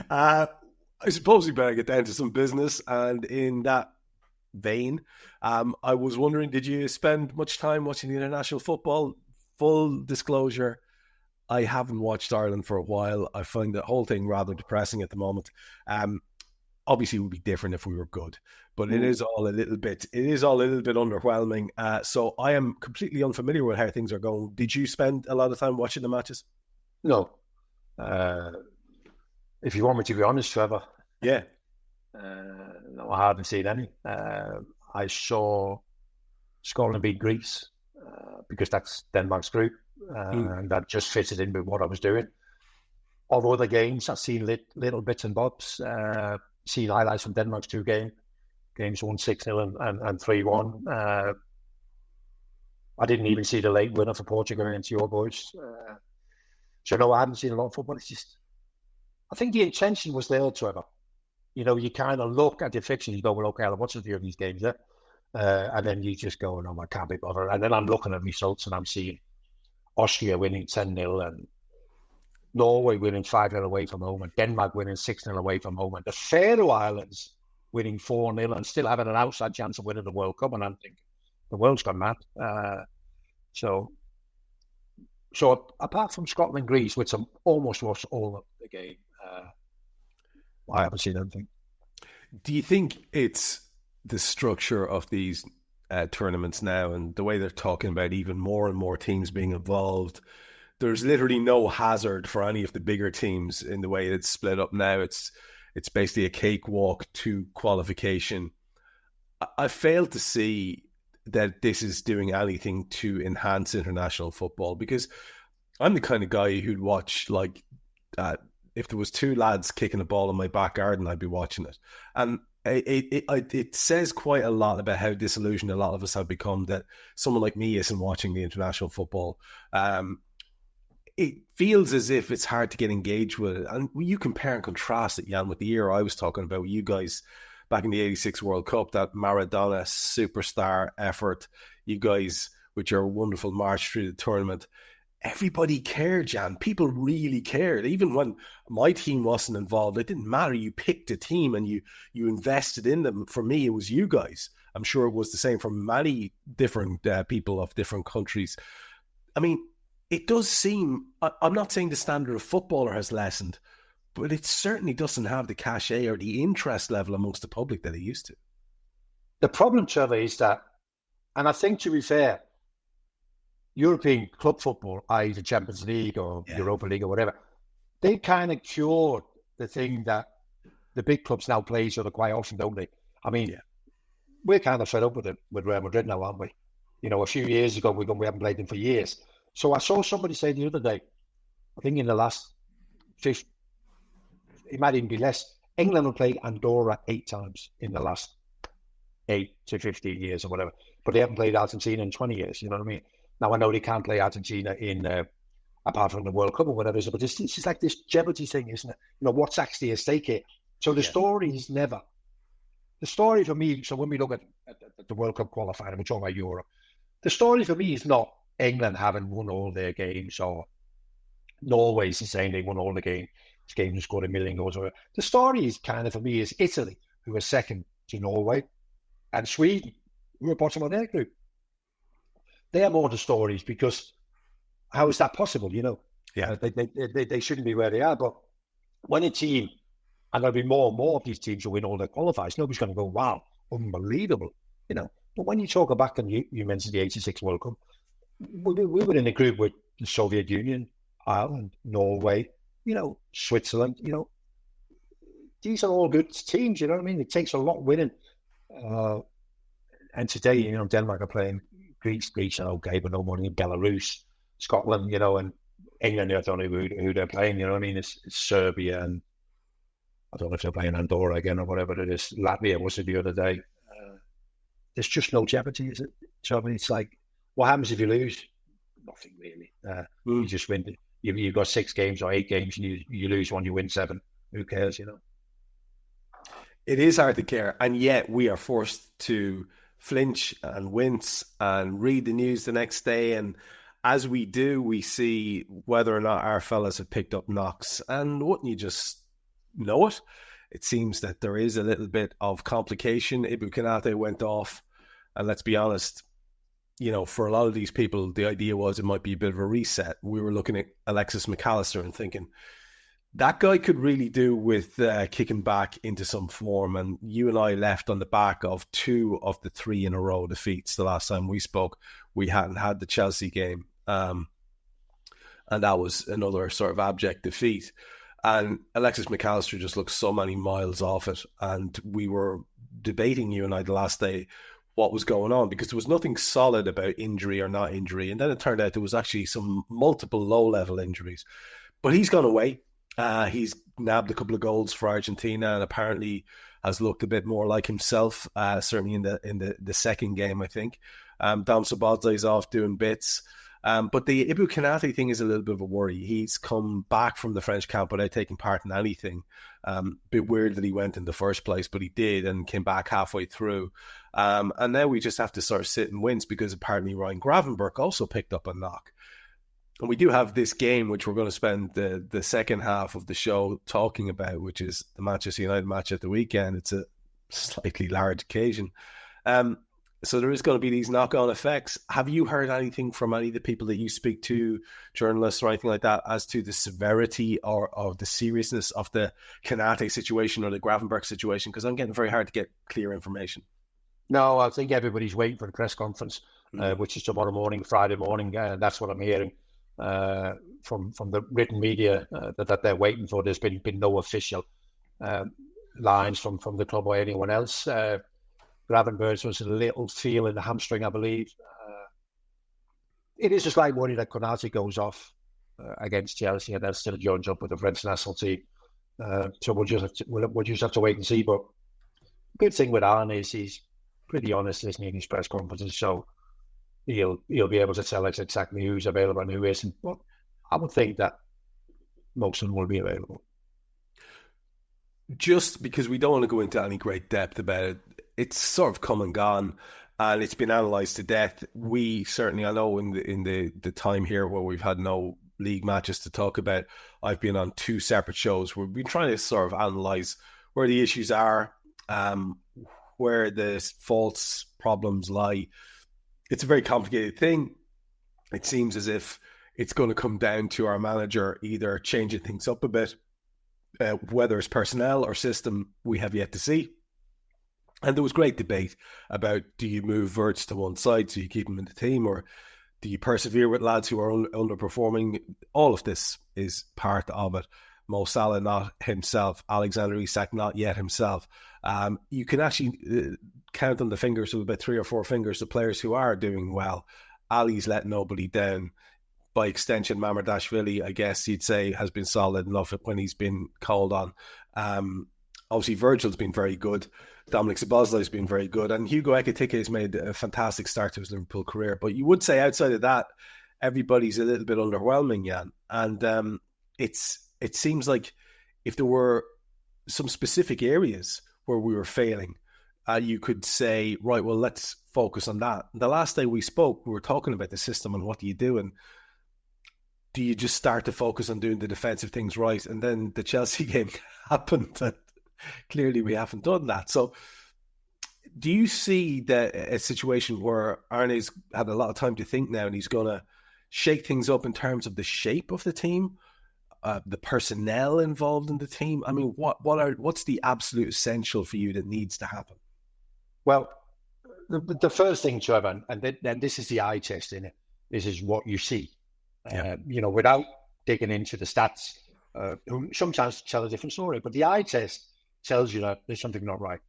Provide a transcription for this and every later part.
I suppose we better get down to some business. And in that vein, I was wondering, did you spend much time watching the international football? Full disclosure, I haven't watched Ireland for a while. I find the whole thing rather depressing at the moment. Obviously, it would be different if we were good, but it is all a little bit. It is all a little bit underwhelming. So I am completely unfamiliar with how things are going. Did you spend a lot of time watching the matches? No. If you want me to be honest, Trevor. Yeah. No, I haven't seen any. I saw Scotland beat Greece because that's Denmark's group, and that just fitted in with what I was doing. All the other games, I've seen little bits and bobs. Seen highlights from Denmark's two games won 6-0 and 3-1. I didn't even see the late winner for Portugal against your boys. So no, I haven't seen a lot of football. It's just, I think the intention was there, Trevor. You know, you kind of look at the fixtures, you go, well, okay, I'll watch a few of these games, yeah? And then you just go, no, I can't be bothered. And then I'm looking at results and I'm seeing Austria winning 10-0 and Norway winning 5-0 away from home and Denmark winning 6-0 away from home and the Faroe Islands winning 4-0 and still having an outside chance of winning the World Cup. And I'm thinking, the world's gone mad. So apart from Scotland and Greece, which I almost watched all of the game, I haven't seen anything. Do you think it's the structure of these tournaments now and the way they're talking about even more and more teams being involved? There's literally no hazard for any of the bigger teams in the way it's split up now. It's basically a cakewalk to qualification. I fail to see that this is doing anything to enhance international football, because I'm the kind of guy who'd watch, like, if there was two lads kicking a ball in my back garden, I'd be watching it. And it says quite a lot about how disillusioned a lot of us have become that someone like me isn't watching the international football. It feels as if it's hard to get engaged with it. And when you compare and contrast it, Jan, with the era I was talking about, with you guys back in the 86 World Cup, that Maradona superstar effort, you guys with your wonderful march through the tournament, everybody cared, Jan. People really cared. Even when my team wasn't involved, it didn't matter. You picked a team and you invested in them. For me, it was you guys. I'm sure it was the same for many different people of different countries. I mean, it does seem, I'm not saying the standard of footballer has lessened, but it certainly doesn't have the cachet or the interest level amongst the public that it used to. The problem, Trevor, is that, and I think, to be fair, European club football, i.e. the Champions League or Europa League or whatever, they kind of cured the thing that the big clubs now play each other quite often, don't they? I mean, we're kind of fed up with it with Real Madrid now, aren't we? You know, a few years ago, we haven't played them for years. So I saw somebody say the other day, I think in the last 50, it might even be less, England will play Andorra 8 times in the last 8 to 15 years or whatever, but they haven't played Argentina in 20 years, you know what I mean? Now, I know they can't play Argentina in apart from the World Cup or whatever, but it's just like this jeopardy thing, isn't it? You know, what's actually at stake here? So the story is never... The story for me, so when we look at the World Cup qualifier, and we're talking about Europe, the story for me is not England having won all their games or Norway's saying they won all the games and scored 1 million goals. The story is kind of, for me, is Italy, who are second to Norway, and Sweden, who are bottom of their group. They are more the stories, because how is that possible, you know? Yeah. They shouldn't be where they are, but when a team, and there'll be more and more of these teams who win all their qualifiers, nobody's going to go, wow, unbelievable, you know? But when you talk back, and you mentioned the 86 World Cup, we were in a group with the Soviet Union, Ireland, Norway, you know, Switzerland, you know. These are all good teams, you know what I mean? It takes a lot winning. And today, you know, Denmark are playing Greece are okay, but no more than Belarus, Scotland, you know, and England, I don't know who they're playing, you know what I mean? It's Serbia, and I don't know if they're playing Andorra again or whatever it is. Latvia was it the other day. There's just no jeopardy, is it? So I mean, it's like, what happens if you lose? Nothing really. You just win. You've got 6 games or 8 games, and you lose one, you win 7. Who cares, you know? It is hard to care, and yet we are forced to flinch and wince and read the news the next day, and as we do, we see whether or not our fellas have picked up knocks. And wouldn't you just know it. It seems that there is a little bit of complication. Ibu Konate went off, and let's be honest, for a lot of these people, the idea was it might be a bit of a reset. We were looking at Alexis McAllister and thinking, that guy could really do with kicking back into some form. And you and I left on the back of 2 of the 3 in a row defeats. The last time we spoke, we hadn't had the Chelsea game. And that was another sort of abject defeat. And Alexis McAllister just looked so many miles off it. And we were debating, you and I, the last day, what was going on, because there was nothing solid about injury or not injury. And then it turned out there was actually some multiple low-level injuries. But he's gone away. He's nabbed a couple of goals for Argentina and apparently has looked a bit more like himself, certainly in the second game, I think. Dom Szoboszlai's off doing bits. But the Ibu Konate thing is a little bit of a worry. He's come back from the French camp without taking part in anything. Bit weird that he went in the first place, but he did and came back halfway through. And now we just have to sort of sit and wince because apparently Ryan Gravenberch also picked up a knock. And we do have this game, which we're going to spend the second half of the show talking about, which is the Manchester United match at the weekend. It's a slightly large occasion. So there is going to be these knock-on effects. Have you heard anything from any of the people that you speak to, journalists or anything like that, as to the severity or the seriousness of the Konate situation or the Gravenberch situation? Because I'm getting very hard to get clear information. No, I think everybody's waiting for the press conference, which is tomorrow morning, Friday morning. That's what I'm hearing from the written media that they're waiting for. There's been no official lines from the club or anyone else. Gravenberch was a little feel in the hamstring, I believe. It is a slight worry that Konate goes off against Chelsea and they'll still join up with the French national team. So we'll just have to wait and see. But the good thing with Arne is he's pretty honest, isn't he, in his press conferences? So he'll be able to tell us exactly who's available and who isn't. But I would think that most of them will be available. Just because we don't want to go into any great depth about it, it's sort of come and gone, and it's been analysed to death. We certainly, I know in the time here where we've had no league matches to talk about, I've been on 2 separate shows where we've been trying to sort of analyse where the issues are, where the faults, problems lie. It's a very complicated thing. It seems as if it's going to come down to our manager either changing things up a bit, whether it's personnel or system, we have yet to see. And there was great debate about, do you move Wirtz to one side so you keep him in the team, or do you persevere with lads who are underperforming? All of this is part of it. Mo Salah not himself, Alexander Isak not yet himself. You can actually count on the fingers of about 3 or 4 fingers the players who are doing well. Ali's let nobody down. By extension, Mamardashvili, I guess you'd say, has been solid enough when he's been called on. Obviously, Virgil's been very good. Dominic Szoboszlai's been very good. And Hugo Ekitike has made a fantastic start to his Liverpool career. But you would say outside of that, everybody's a little bit underwhelming, Jan. And it seems like if there were some specific areas where we were failing, you could say, right, well, let's focus on that. The last day we spoke, we were talking about the system and what do you do, and do you just start to focus on doing the defensive things right? And then the Chelsea game happened, and clearly we haven't done that. So do you see a situation where Arne's had a lot of time to think now and he's going to shake things up in terms of the shape of the team, the personnel involved in the team? I mean, what's the absolute essential for you that needs to happen? Well, the first thing, Trevor, and then this is the eye test in it. This is what you see. Yeah. Without digging into the stats, who sometimes tell a different story, but the eye test tells you that there's something not right.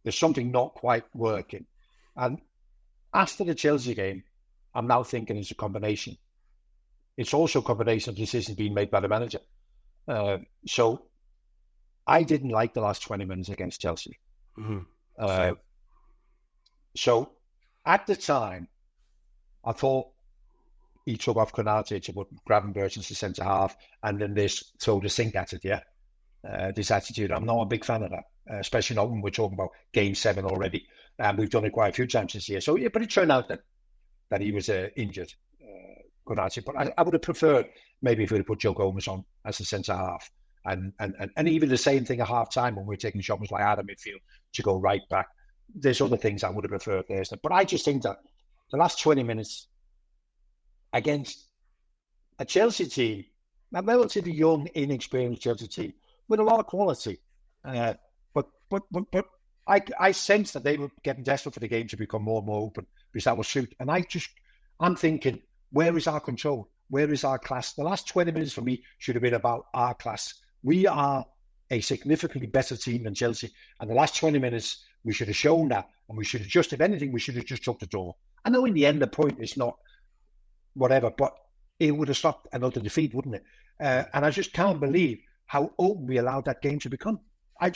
There's something not quite working. And after the Chelsea game, I'm now thinking it's a combination. It's also a combination of decisions being made by the manager. So I didn't like the last 20 minutes against Chelsea. Mm-hmm. So at the time, I thought he took off Konate to put Gravenberch as the centre half, and then throw the sink at it, this attitude. I'm not a big fan of that, especially not when we're talking about Game 7 already. And we've done it quite a few times this year. So, but it turned out that he was injured, Konate. But I would have preferred maybe if we'd have put Joe Gomez on as the centre half And even the same thing at half time when we're taking shots like out of midfield to go right back. There's other things I would have preferred there. But I just think that the last 20 minutes against a Chelsea team, a relatively young, inexperienced Chelsea team with a lot of quality, but I sense that they were getting desperate for the game to become more and more open because that will suit. And I'm thinking, where is our control? Where is our class? The last 20 minutes for me should have been about our class. We are a significantly better team than Chelsea. And the last 20 minutes, we should have shown that. And we should have just, if anything, we should have just shut the door. I know in the end, the point is not whatever, but it would have stopped another defeat, wouldn't it? And I just can't believe how open we allowed that game to become. I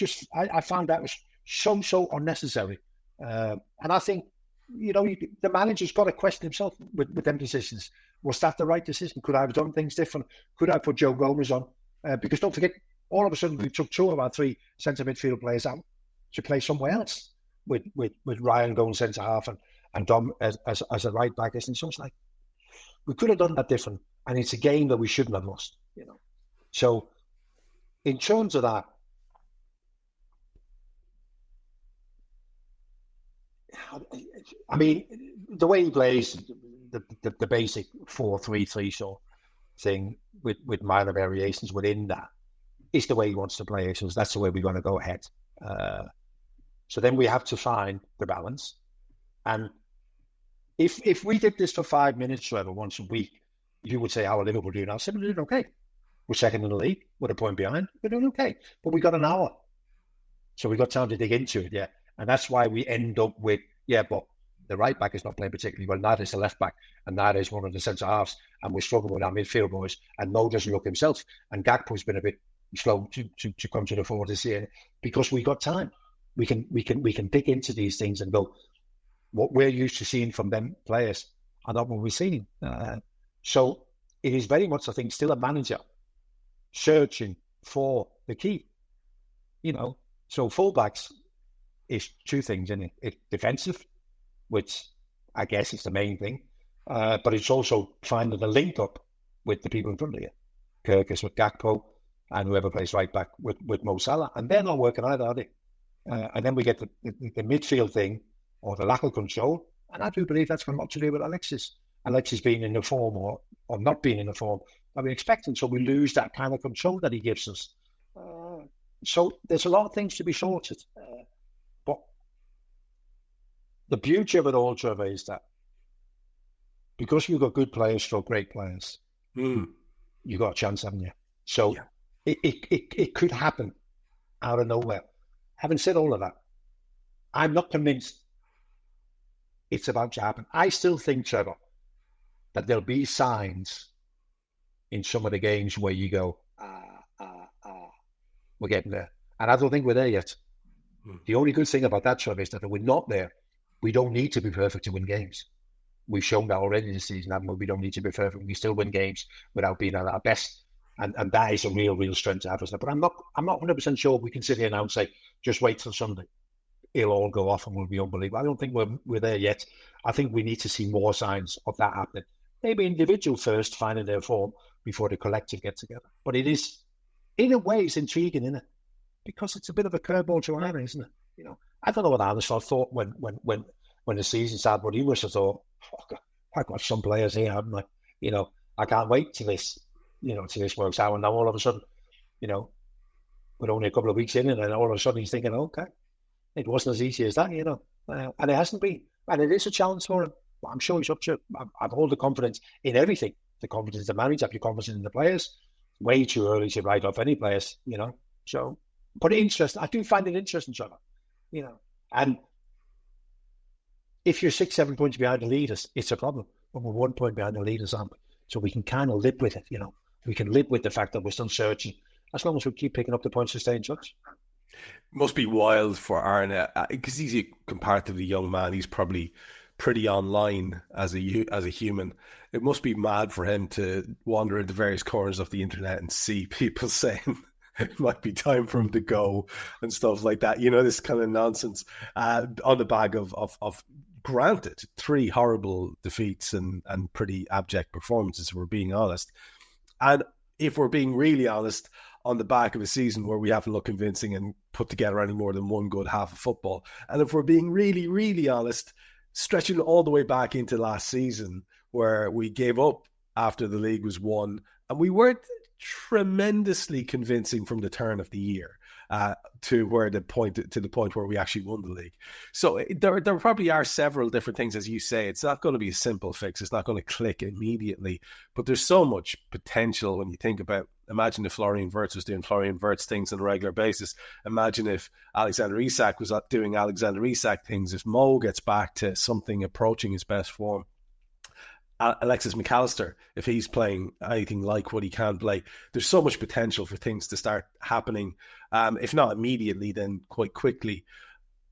found that was so unnecessary. And I think, the manager's got to question himself with them decisions. Was that the right decision? Could I have done things different? Could I put Joe Gomez on? Because don't forget, all of a sudden we took 2 of our 3 centre midfield players out to play somewhere else with Ryan going centre half and Dom as a right back. And so it's like, we could have done that different. And it's a game that we shouldn't have lost, So in terms of that, I mean, the way he plays, the basic 4-3-3 sort of thing with minor variations within that is the way he wants to play. So that's the way we're going to go ahead. So then we have to find the balance. And if we did this for 5 minutes, Trevor, once a week, you would say, how are Liverpool doing? I'll say, we're doing okay. We're second in the league. We're a point behind. We're doing okay. But we got an hour. So we got time to dig into it, yeah. And that's why we end up with, but the right back is not playing particularly well. That is the left back, and that is one of the centre halves. And we're struggling with our midfield boys. And Mo doesn't look himself. And Gakpo's been a bit slow to come to the fore this year because we got time. We can dig into these things and go, what we're used to seeing from them players are not what we're seeing. So it is very much, I think, still a manager searching for the key. So fullbacks is 2 things, isn't it? It's defensive, which I guess is the main thing, but it's also finding the link up with the people in front of you. Kirkus with Gakpo and whoever plays right back with Mo Salah, and they're not working either, are they? And then we get the midfield thing or the lack of control, and I do believe that's got a lot to do with Alexis being in the form or not being in the form that we expect, and so we lose that kind of control that he gives us. So there's a lot of things to be sorted. But the beauty of it all, Trevor, is that because we've got good players for great players, you've got a chance, haven't you? So it could happen out of nowhere. Having said all of that, I'm not convinced it's about to happen. I still think, Trevor, that there'll be signs in some of the games where you go, we're getting there. And I don't think we're there yet. The only good thing about that, Trevor, is that if we're not there, we don't need to be perfect to win games. We've shown that already this season, haven't we? We don't need to be perfect. We still win games without being at our best. And that is a real strength to have us there. But I'm not 100% sure we can sit here now and say, just wait till Sunday. It'll all go off and we'll be unbelievable. I don't think we're there yet. I think we need to see more signs of that happening. Maybe individual first, finding their form before the collective get together. But it is, in a way, it's intriguing, isn't it? Because it's a bit of a curveball to our, isn't it? I don't know what Anderson thought when the season started, but he must have thought, I've got some players here, haven't I? I can't wait till this works out. And now all of a sudden, we're only a couple of weeks in, and then all of a sudden he's thinking, okay, it wasn't as easy as that, and it hasn't been. And it is a challenge for him. But I'm sure he's up to it. I've all the confidence in everything. The confidence in the manager, have your confidence in the players. Way too early to write off any players, So, but interesting. I do find it interesting, Trevor. And if you're 6-7 points behind the leaders, it's a problem. But we're 1 point behind the leaders, aren't we? So we can kind of live with it, We can live with the fact that we're still searching, as long as we keep picking up the points to stay in touch. Must be wild for Arne, because he's a comparatively young man. He's probably pretty online as a human. It must be mad for him to wander into various corners of the internet and see people saying it might be time for him to go and stuff like that. This kind of nonsense on the back of granted 3 horrible defeats and pretty abject performances, if we're being honest. And if we're being really honest, on the back of a season where we haven't looked convincing and put together any more than one good half of football. And if we're being really, really honest, stretching all the way back into last season where we gave up after the league was won and we weren't tremendously convincing from the turn of the year to the point where we actually won the league. So there probably are several different things, as you say. It's not going to be a simple fix. It's not going to click immediately, but there's so much potential when you think about. Imagine if Florian Wirtz was doing Florian Wirtz things on a regular basis. Imagine if Alexander Isak was doing Alexander Isak things. If Mo gets back to something approaching his best form. Alexis McAllister, if he's playing anything like what he can play, there's so much potential for things to start happening, if not immediately, then quite quickly.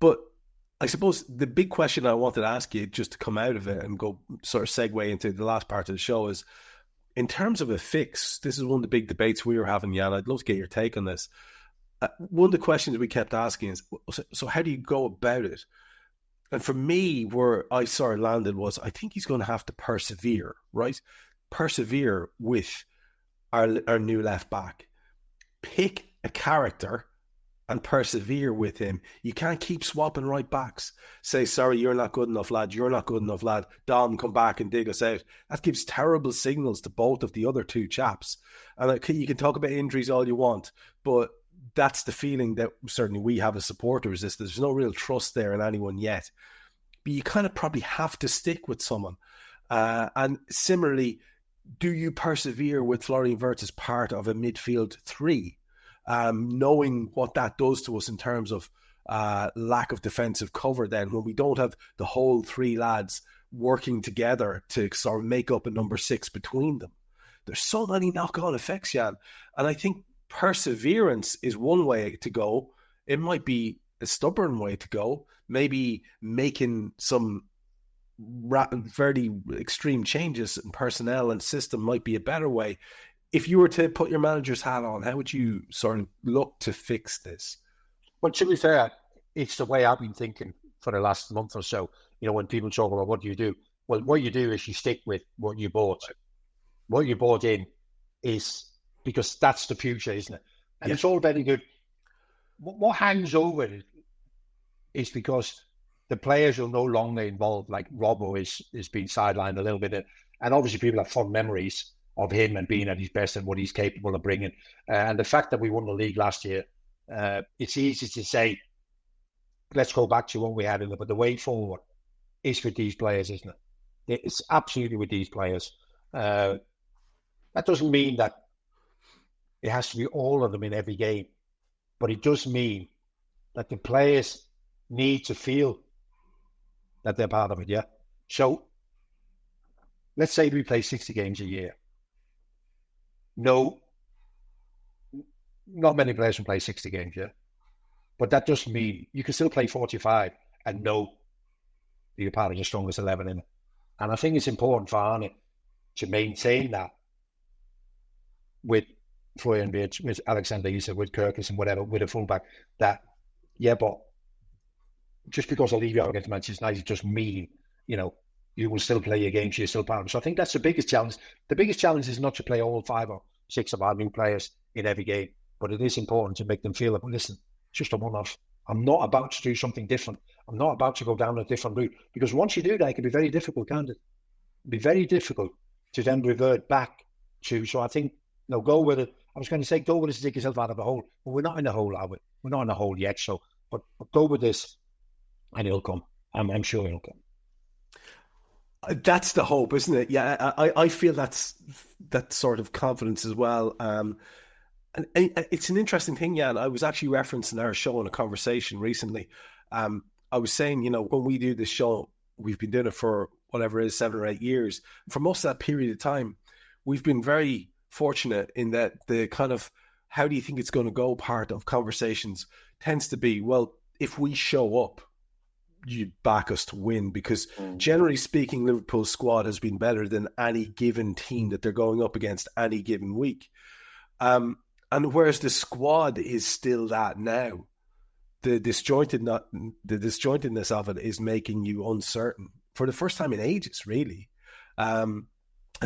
But I suppose the big question I wanted to ask you, just to come out of it and go sort of segue into the last part of the show, is in terms of a fix, this is one of the big debates we were having, Jan. I'd love to get your take on this. One of the questions we kept asking is, so how do you go about it? And for me, where I sort of landed was, I think he's going to have to persevere, right? Persevere with our new left back. Pick a character and persevere with him. You can't keep swapping right backs. Say, sorry, you're not good enough, lad. You're not good enough, lad. Dom, come back and dig us out. That gives terrible signals to both of the other two chaps. And you can talk about injuries all you want, but that's the feeling that certainly we have as supporters, is there's no real trust there in anyone yet. But you kind of probably have to stick with someone. And similarly, do you persevere with Florian Wirtz as part of a midfield three? Knowing what that does to us in terms of lack of defensive cover then, when we don't have the whole three lads working together to sort of make up a number six between them. There's so many knock-on effects, Jan. And I think perseverance is one way to go. It might be a stubborn way to go. Maybe making some very extreme changes in personnel and system might be a better way. If you were to put your manager's hat on, how would you sort of look to fix this? Well, to be fair, it's the way I've been thinking for the last month or so. You know, when people talk about what do you do? Well, what you do is you stick with what you bought. What you bought in is, because that's the future, isn't it? And It's all very good. What hangs over it is because the players are no longer involved, like Robbo is being sidelined a little bit. And obviously people have fond memories of him and being at his best and what he's capable of bringing. And the fact that we won the league last year, it's easy to say, let's go back to what we had in it. But the way forward is with these players, isn't it? It's absolutely with these players. That doesn't mean that it has to be all of them in every game, but it does mean that the players need to feel that they're part of it, yeah? So let's say we play 60 games a year. No, not many players can play 60 games, yeah? But that doesn't mean you can still play 45 and know that you're part of the strongest 11 in it. And I think it's important for Arne to maintain that with Florian Wirtz, with Alexander Isak, with Kirkus and whatever, with a fullback, that, yeah, but just because I leave you out against Manchester United doesn't mean, you know, you will still play your games, you're still part of it. So I think that's the biggest challenge. The biggest challenge is not to play all 5 or 6 of our new players in every game, but it is important to make them feel that, well, listen, it's just a one-off. I'm not about to do something different. I'm not about to go down a different route, because once you do that, it can be very difficult, can't it? It'd be very difficult to then revert back to. So I think, you know, go with it. I was going to say, go with this to take yourself out of a hole. But we're not in a hole, are we? We're not in a hole yet. So, but go with this, and it'll come. I'm sure it'll come. That's the hope, isn't it? Yeah, I feel that sort of confidence as well. And it's an interesting thing, Jan. I was actually referencing our show in a conversation recently. I was saying, you know, when we do this show, we've been doing it for whatever it is, 7 or 8 years. For most of that period of time, we've been very fortunate in that the kind of how do you think it's going to go part of conversations tends to be, well, if we show up, you back us to win, because generally speaking, Liverpool's squad has been better than any given team that they're going up against any given week. And whereas the squad is still that now, the disjointedness of it is making you uncertain for the first time in ages, really.